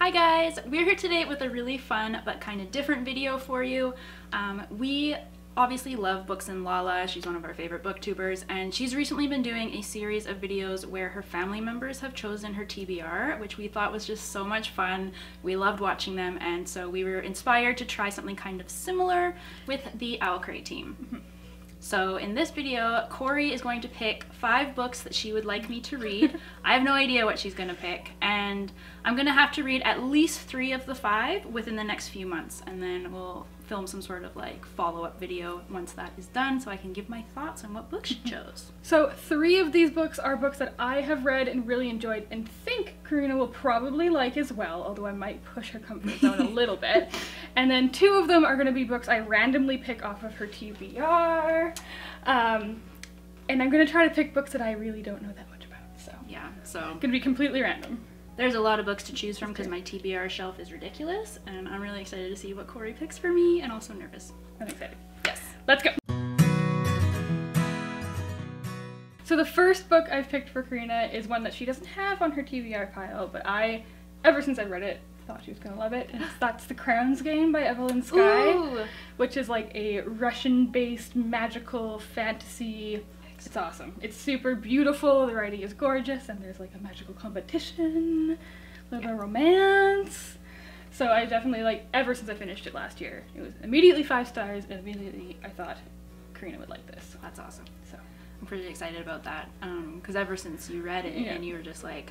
Hi guys, we're here today with a really fun but kind of different video for you. We obviously love BooksandLala. She's one of our favorite booktubers, and she's recently been doing a series of videos where her family members have chosen her TBR, which we thought was just so much fun. We loved watching them, and so we were inspired to try something kind of similar with the OwlCrate team. So in this video, Cori is going to pick 5 books that she would like me to read. I have no idea what she's going to pick, and I'm going to have to read at least 3 of the 5 within the next few months, and then we'll film some sort of like follow-up video once that is done so I can give my thoughts on what books she chose. So 3 of these books are books that I have read and really enjoyed and think Korrina will probably like as well, although I might push her comfort zone a little bit. And then 2 of them are going to be books I randomly pick off of her TBR. And I'm going to try to pick books that I really don't know that much about. So yeah, so it's going to be completely random. There's a lot of books to choose from because my TBR shelf is ridiculous, and I'm really excited to see what Cori picks for me, and also nervous. I'm excited. Yes. Let's go! So the first book I've picked for Korrina is one that she doesn't have on her TBR pile, but ever since I read it, thought she was gonna love it, and that's The Crowns Game by Evelyn Skye. Ooh. Which is like a Russian-based magical fantasy. It's awesome. It's super beautiful, the writing is gorgeous, and there's like a magical competition, a little bit of romance. So I definitely, like, ever since I finished it last year, it was immediately 5 stars, and immediately I thought Korrina would like this. That's awesome. So I'm pretty excited about that, because ever since you read it and you were just like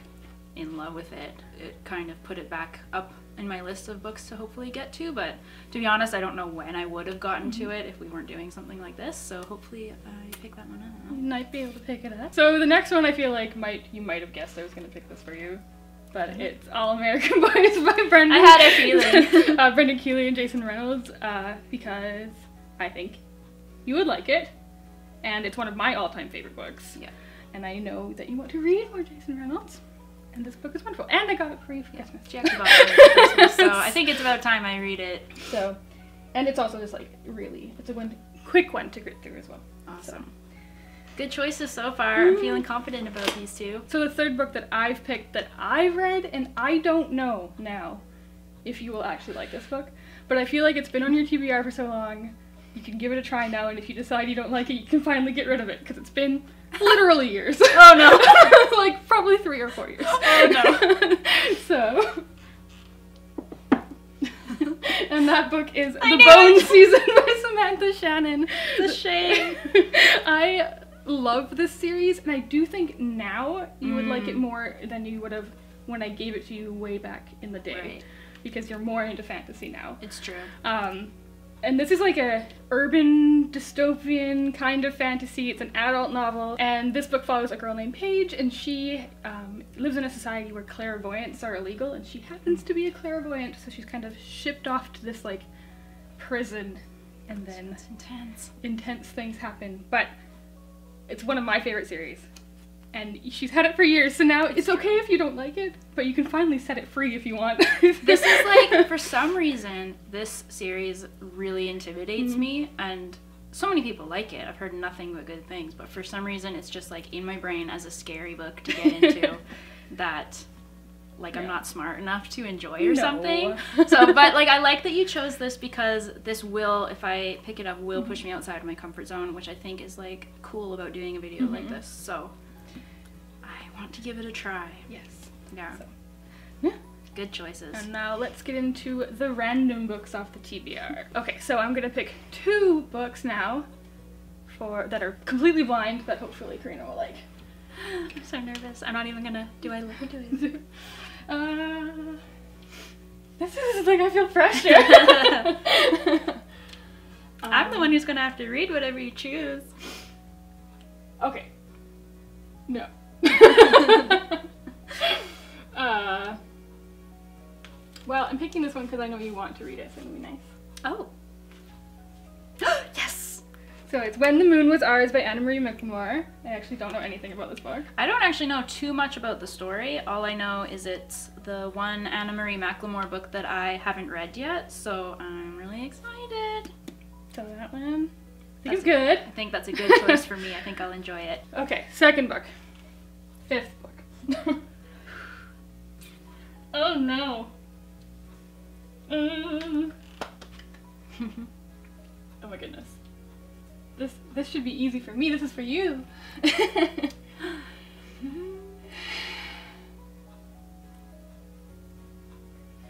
in love with it, it kind of put it back up in my list of books to hopefully get to, but to be honest, I don't know when I would have gotten to it if we weren't doing something like this, so hopefully I pick that one up. You might be able to pick it up. So the next one I feel like you might have guessed I was going to pick this for you, but it's All American Boys by Brendan. I had a feeling. Brendan Kiely and Jason Reynolds, because I think you would like it, and it's one of my all-time favorite books. Yeah. And I know that you want to read more Jason Reynolds. And this book is wonderful. And I got it for you for Christmas. She actually bought it for Christmas, so I think it's about time I read it. So, and it's also just like it's a quick one to grit through as well. Awesome. So. Good choices so far. I'm feeling confident about these 2. So the third book that I've picked that I've read, and I don't know now if you will actually like this book, but I feel like it's been on your TBR for so long, you can give it a try now, and if you decide you don't like it, you can finally get rid of it, because it's been literally years. Oh no. Like probably 3 or 4 years. Oh no. So. And that book is The Bone Season by Samantha Shannon. It's a shame. I love this series, and I do think now you would like it more than you would have when I gave it to you way back in the day. Right. Because you're more into fantasy now. It's true. And this is like a urban dystopian kind of fantasy. It's an adult novel, and this book follows a girl named Paige, and she lives in a society where clairvoyants are illegal, and she happens to be a clairvoyant, so she's kind of shipped off to this like prison, and then it's intense things happen. But it's one of my favorite series, and she's had it for years, so now it's okay if you don't like it, but you can finally set it free if you want. This is like, for some reason, this series really intimidates me, and so many people like it. I've heard nothing but good things, but for some reason it's just like in my brain as a scary book to get into that like I'm not smart enough to enjoy or something. So, but like I like that you chose this because this will, if I pick it up, will push me outside of my comfort zone, which I think is like cool about doing a video like this. So I want to give it a try. Yes. Yeah. So, yeah. Good choices. And now let's get into the random books off the TBR. Okay, so I'm gonna pick 2 books now that are completely blind that hopefully Korrina will like. I'm so nervous. I'm not even gonna. Do I look into it? This is like I feel pressure. I'm the one who's gonna have to read whatever you choose. Okay. No. Well, I'm picking this one because I know you want to read it, so it'll be nice. Oh. Yes! So it's When the Moon Was Ours by McLemore. I actually don't know anything about this book. I don't actually know too much about the story. All I know is it's the one McLemore book that I haven't read yet, so I'm really excited. So that one, I think it's good. I think that's a good choice for me. I think I'll enjoy it. Okay, second book. 5th book. Oh no. Oh my goodness. This should be easy for me. This is for you.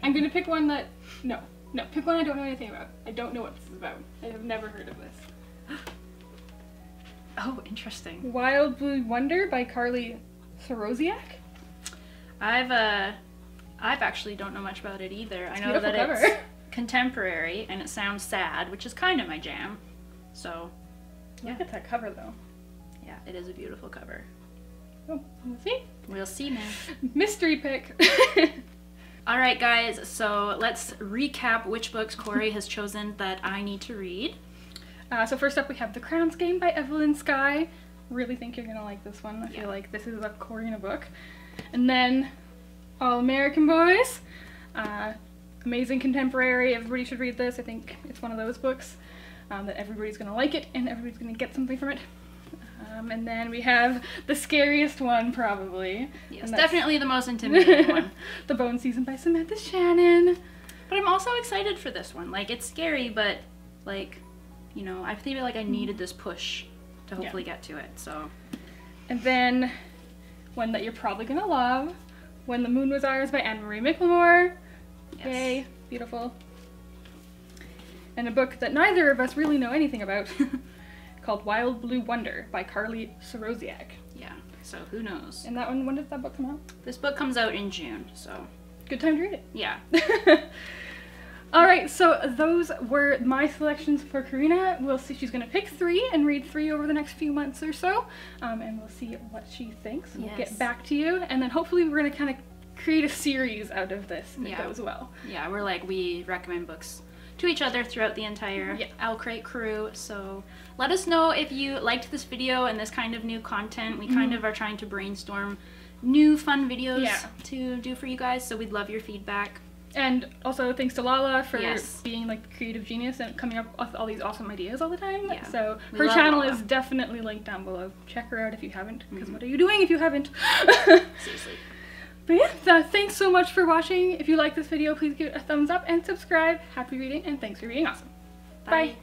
I'm gonna pick one that pick one I don't know anything about. I don't know what this is about. I have never heard of this. Oh, interesting. Wild Blue Wonder by Carlie Sorosiak. I've actually don't know much about it either. I know that it's contemporary and it sounds sad, which is kind of my jam. So, yeah. Look at that cover though. Yeah, it is a beautiful cover. Oh, we'll see. We'll see, man. Mystery pick. Alright guys, so let's recap which books Cori has chosen that I need to read. So first up we have The Crowns Game by Evelyn Skye. Really think you're gonna like this one. I feel like this is a Korrina book. And then All American Boys. Amazing contemporary. Everybody should read this. I think it's one of those books that everybody's gonna like it and everybody's gonna get something from it. And then we have the scariest one, probably. Yes, definitely the most intimidating one. The Bone Season by Samantha Shannon. But I'm also excited for this one. Like, it's scary, but, like, you know, I feel like I needed this push to hopefully get to it, so. And then one that you're probably gonna love, When the Moon Was Ours by McLemore. Yes. Yay, beautiful. And a book that neither of us really know anything about. Called Wild Blue Wonder by Carlie Sorosiak. Yeah, so who knows? And that one, when did that book come out? This book comes out in June, so. Good time to read it. Yeah. Alright, so those were my selections for Korrina. We'll see, she's gonna pick 3 and read 3 over the next few months or so. And we'll see what she thinks. We'll get back to you. And then hopefully we're gonna kind of create a series out of this if it goes well. Yeah, we recommend books to each other throughout the entire OwlCrate crew, so let us know if you liked this video and this kind of new content. We kind of are trying to brainstorm new fun videos to do for you guys, so we'd love your feedback. And also thanks to Lala for being like the creative genius and coming up with all these awesome ideas all the time. Yeah. So her channel is definitely linked down below. Check her out if you haven't, because what are you doing if you haven't? Seriously. But yeah, thanks so much for watching. If you like this video, please give it a thumbs up and subscribe. Happy reading, and thanks for being awesome. Bye.